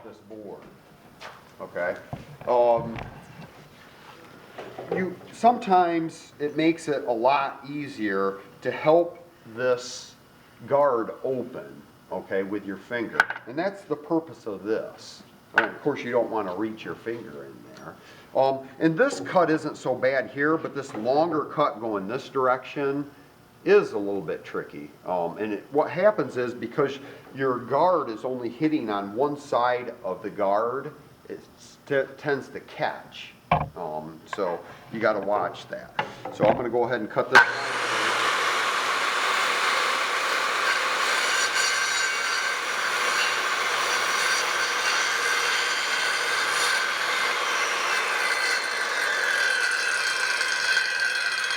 this board. Okay. Sometimes it makes it a lot easier to help this guard open, okay, with your finger. And that's the purpose of this. Of course, you don't want to reach your finger in there. And this cut isn't so bad here, but this longer cut going this direction is a little bit tricky. What happens is because your guard is only hitting on one side of the guard, it tends to catch. So you got to watch that. So I'm going to go ahead and cut this.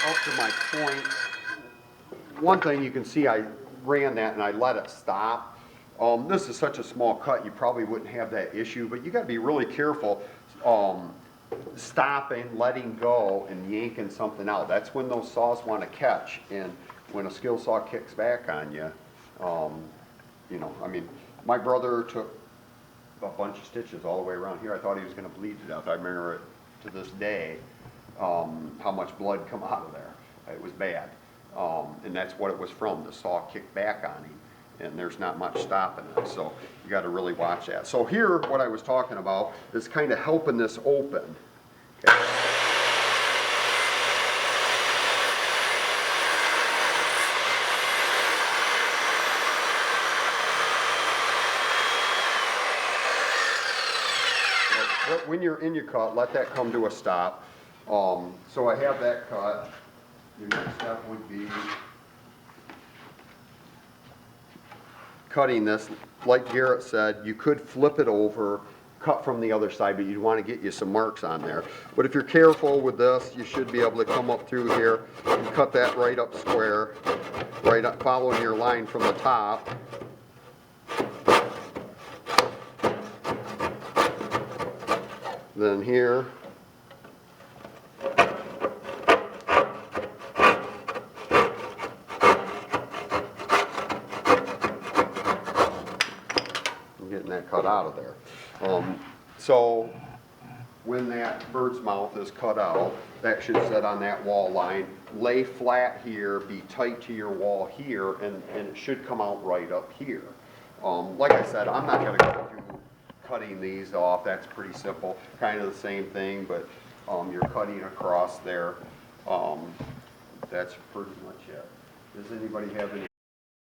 Up to my point. One thing you can see, I ran that and I let it stop. This is such a small cut, you probably wouldn't have that issue, but you got to be really careful stopping, letting go, and yanking something out. That's when those saws want to catch. And when a skill saw kicks back on you, you know, I mean, my brother took a bunch of stitches all the way around here. I thought he was going to bleed to death. I remember it to this day, how much blood come out of there. It was bad. And that's what it was from. The saw kicked back on him, and there's not much stopping it. So you got to really watch that. So here, what I was talking about is kind of helping this open. Okay. When you're in your cut, let that come to a stop. So I have that cut. Your next step would be cutting this. Like Garrett said, you could flip it over, cut from the other side, but you'd want to get you some marks on there. But if you're careful with this, you should be able to come up through here and cut that right up square, right up, following your line from the top. Then here. Getting that cut out of there. So when that bird's mouth is cut out, that should sit on that wall line. Lay flat here, be tight to your wall here, and it should come out right up here. Like I said, I'm not going to go through cutting these off. That's pretty simple. Kind of the same thing, but you're cutting across there. That's pretty much it. Does anybody have any